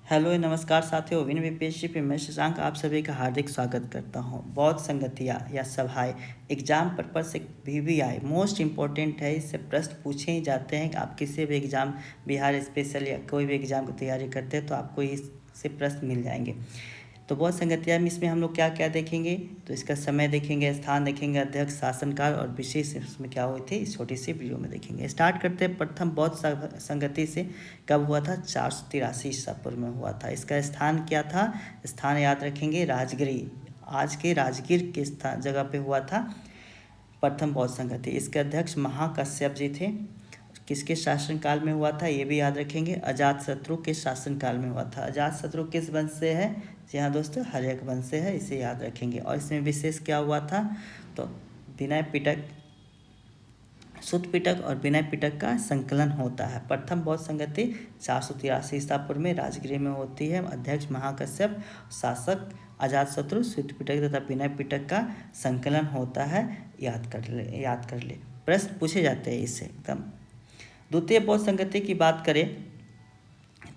Hello नमस्कार साथियों, win BPSC पे मैं शशांक आप सभी का हार्दिक स्वागत करता हूं। बौद्ध संगतियाँ या सभाएं एग्जाम पर्पज से VVI मोस्ट इम्पोर्टेंट है। इससे प्रश्न पूछे ही जाते हैं कि आप किसी भी एग्ज़ाम, बिहार स्पेशल या कोई भी एग्ज़ाम की तैयारी करते हैं तो आपको इससे प्रश्न मिल जाएंगे। तो बौद्ध संगतियाँ में इसमें हम लोग क्या क्या देखेंगे, तो इसका समय देखेंगे, स्थान देखेंगे, अध्यक्ष, शासनकाल और विशेष इसमें क्या हुए थे इस छोटी सी वीडियो में देखेंगे। स्टार्ट करते हैं प्रथम बौद्ध संगति से। कब हुआ था? 483 ईसा पूर्व में हुआ था। इसका स्थान क्या था? स्थान याद रखेंगे राजगिरी, आज के राजगीर के स्थान जगह पे हुआ था प्रथम बौद्ध संगति। इसके अध्यक्ष महाकश्यप जी थे। किसके शासनकाल में हुआ था ये भी याद रखेंगे, अजातशत्रु के शासनकाल में हुआ था। अजातशत्रु किस वंश से है? जी हाँ दोस्तों, हर्यक वंश से है, इसे याद रखेंगे। और इसमें विशेष क्या हुआ था? तो विनय पिटक, सुत पिटक और विनय पिटक का संकलन होता है। प्रथम बौद्ध संगति 483 ईसा पूर्व में राजगृह में होती है। अध्यक्ष महाकश्यप, शासक अजातशत्रु, सुत पिटक तथा विनय पिटक का संकलन होता है। याद कर ले, प्रश्न पूछे जाते हैं इससे एकदम। द्वितीय बौद्ध संगति की बात करें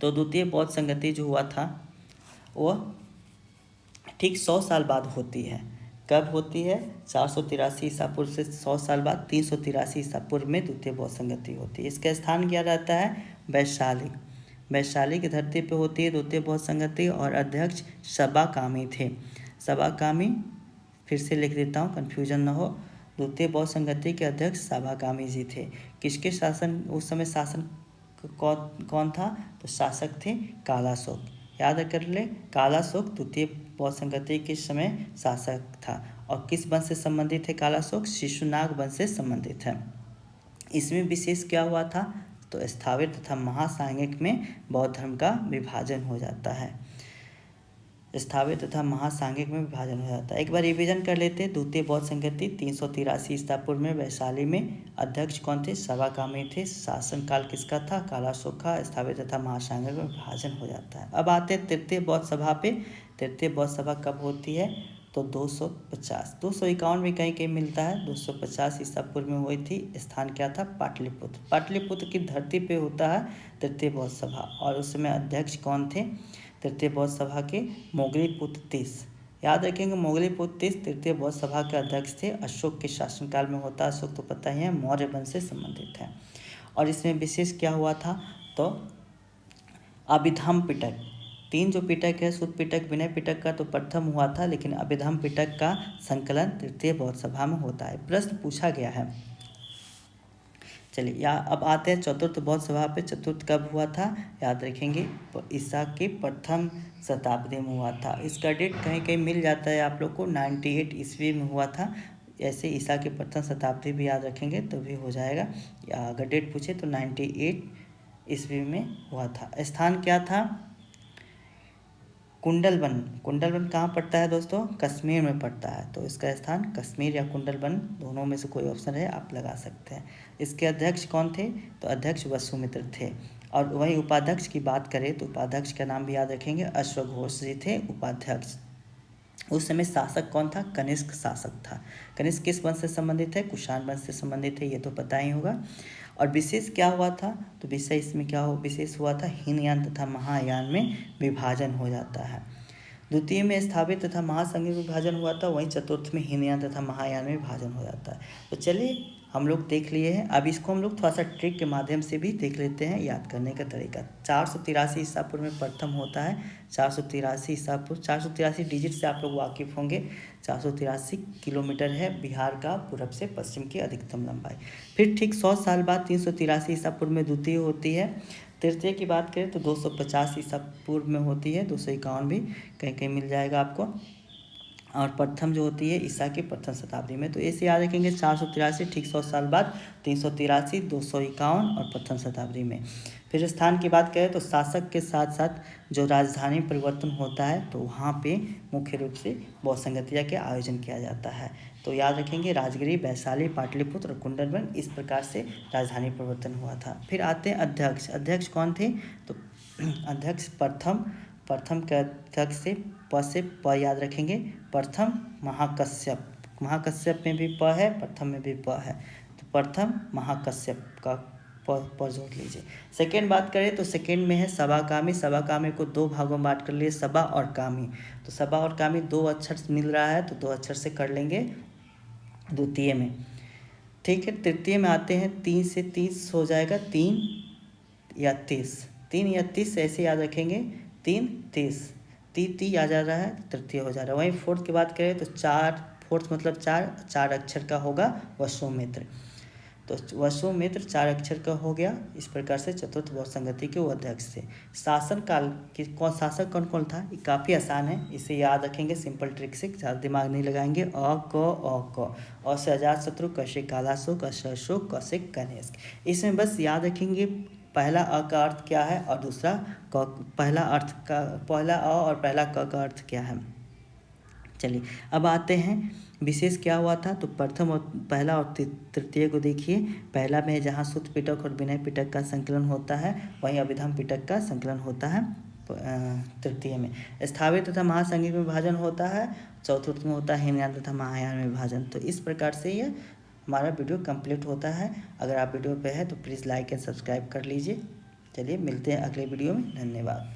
तो द्वितीय बौद्ध संगति जो हुआ था वो ठीक 100 साल बाद होती है। कब होती है? 483 ईसा पूर्व से 100 साल बाद 383 ईसा पूर्व में द्वितीय बौद्ध संगति होती है। इसका स्थान क्या रहता है? वैशाली। वैशाली की धरती पे होती है द्वितीय बौद्ध संगति और अध्यक्ष सबाकामी थे। सबाकामी, फिर से लिख देता हूँ कन्फ्यूजन न हो। द्वितीय बौद्ध संगति के अध्यक्ष सबाकामी जी थे। किसके शासन, उस समय शासन कौन था? तो शासक थे कालाशोक। याद कर ले, कालाशोक द्वितीय बौद्ध संगति के समय शासक था। और किस वंश से संबंधित है कालाशोक? शिशुनाग वंश से संबंधित है। इसमें विशेष क्या हुआ था? तो स्थावर तथा महासांगिक में बौद्ध धर्म का विभाजन हो जाता है। स्थावर तथा महासांगिक में विभाजन हो जाता है। एक बार रिवीजन कर लेते हैं। द्वितीय बौद्ध संगति 383 ईसा पूर्व में वैशाली में। अध्यक्ष कौन थे? सबाकामी थे। शासनकाल किसका था? कालाशोक का। स्थावर तथा महासांगिक में विभाजन हो जाता है। अब आते हैं तृतीय बौद्ध सभा पे। तृतीय बौद्ध सभा कब होती है? तो 250, 251 भी कहीं कहीं मिलता है। 250 ईसा पूर्व में हुई थी। स्थान क्या था? पाटलिपुत्र। पाटलिपुत्र की धरती पे होता है तृतीय बौद्ध सभा। और उस समय अध्यक्ष कौन थे तृतीय बौद्ध सभा के? मोगलीपुत्र तीस। याद रखेंगे, मोगलीपुत्र तीस तृतीय बौद्ध सभा के अध्यक्ष थे। अशोक के शासनकाल में होता है। अशोक तो पता ही है, मौर्य वंश से संबंधित है। और इसमें विशेष क्या हुआ था? तो अभिधम पिटक, 3 जो पिटक है, सुत पिटक, विनय पिटक का तो प्रथम हुआ था, लेकिन अभिधम पिटक का संकलन तृतीय बौद्ध सभा में होता है। प्रश्न पूछा गया है। चलिए अब आते हैं चतुर्थ बौद्ध सभा पे। चतुर्थ कब हुआ था? याद रखेंगे, ईसा की प्रथम शताब्दी में हुआ था। इसका डेट कहीं कहीं मिल जाता है आप लोग को, 98 ईस्वी में हुआ था। ऐसे ईसा की प्रथम शताब्दी भी याद रखेंगे तो भी हो जाएगा। या अगर डेट पूछे तो 98 ईस्वी में हुआ था। स्थान क्या था? कुंडलवन। कुंडलवन कहाँ पड़ता है दोस्तों? कश्मीर में पड़ता है। तो इसका स्थान कश्मीर या कुंडलवन, दोनों में से कोई ऑप्शन है आप लगा सकते हैं। इसके अध्यक्ष कौन थे? तो अध्यक्ष वसुमित्र थे। और वहीं उपाध्यक्ष की बात करें तो उपाध्यक्ष का नाम भी याद रखेंगे, अश्वघोष जी थे उपाध्यक्ष। उस समय शासक कौन था? कनिष्क शासक था। कनिष्क किस वंश से संबंधित है? कुषाण वंश से संबंधित है, ये तो पता ही होगा। और विशेष क्या हुआ था? तो विषय इसमें क्या हो, विशेष हुआ था हीनयान तथा महायान में विभाजन हो जाता है। द्वितीय में स्थापित तथा महासंघ विभाजन हुआ था, वहीं चतुर्थ में हीनयान तथा महायान में विभाजन हो जाता है। तो चलिए हम लोग देख लिए हैं। अब इसको हम लोग थोड़ा सा ट्रिक के माध्यम से भी देख लेते हैं याद करने का तरीका। 483 ईसा पूर्व में प्रथम होता है। 483 ईसा पूर्व, 483 डिजिट से आप लोग वाकिफ़ होंगे। 483 किलोमीटर है बिहार का पूरब से पश्चिम की अधिकतम लंबाई। फिर ठीक 100 साल बाद 383 ईसा पूर्व में द्वितीय होती है। तृतीय की बात करें तो 250 ईसा पूर्व में होती है। 251 भी कहीं कहीं मिल जाएगा आपको। और प्रथम जो होती है ईसा की प्रथम शताब्दी में। तो ऐसे याद रखेंगे, 483 ठीक 100 साल बाद, 383, 251 और प्रथम शताब्दी में। फिर स्थान की बात करें तो शासक के साथ साथ जो राजधानी परिवर्तन होता है तो वहाँ पे मुख्य रूप से बौद्ध संगतिया के आयोजन किया जाता है। तो याद रखेंगे, राजगिरी, वैशाली, पाटलिपुत्र और कुंडलवन, इस प्रकार से राजधानी परिवर्तन हुआ था। फिर आते हैं अध्यक्ष। अध्यक्ष कौन थे? तो अध्यक्ष प्रथम के अध्यक्ष से प से प याद रखेंगे, प्रथम महाकश्यप। महाकश्यप में भी प है, प्रथम में भी प है, तो प्रथम महाकश्यप का पर जोड़ लीजिए। सेकेंड बात करें तो सेकेंड में है सबा कामी। सबा कामी को दो भागों में बांट कर लिए, सबा और कामी। तो सबा और कामी दो अक्षर मिल रहा है तो दो अक्षर से कर लेंगे द्वितीय में। ठीक है, तृतीय में आते हैं। 3 से 30 हो जाएगा 3 या 30। 3 या 30 ऐसे याद रखेंगे, 3 30 ती आ जा रहा है, तृतीय हो जा रहा है। वहीं फोर्थ की बात करें तो 4, फोर्थ मतलब 4 अक्षर का होगा वसुमित्र। तो वसुमित्र 4 अक्षर का हो गया। इस प्रकार से चतुर्थ बहुसंगति के वो अध्यक्ष थे। शासन काल की शासक कौन कौन था, ये काफ़ी आसान है, इसे याद रखेंगे सिंपल ट्रिक से, ज़्यादा दिमाग नहीं लगाएंगे। अ से अजातशत्रु, क से कालाशोक, अशोक, क से कनिष्क। इसमें बस याद रखेंगे पहला अ का अर्थ क्या है और दूसरा क, पहला अ और पहला क का अर्थ क्या है। चलिए अब आते हैं विशेष क्या हुआ था। तो प्रथम और पहला और तृतीय को देखिए। पहला में जहाँ शुद्ध पिटक और विनय पिटक का संकलन होता है, वहीं अभिधम पिटक का संकलन होता है तृतीय में। स्थापित तथा महासंगीत में विभाजन होता है, चतुर्थ में होता है हीनयान तथा महायान में विभाजन। तो इस प्रकार से ये हमारा वीडियो कंप्लीट होता है। अगर आप वीडियो पे है तो प्लीज़ लाइक एंड सब्सक्राइब कर लीजिए। चलिए मिलते हैं अगले वीडियो में, धन्यवाद।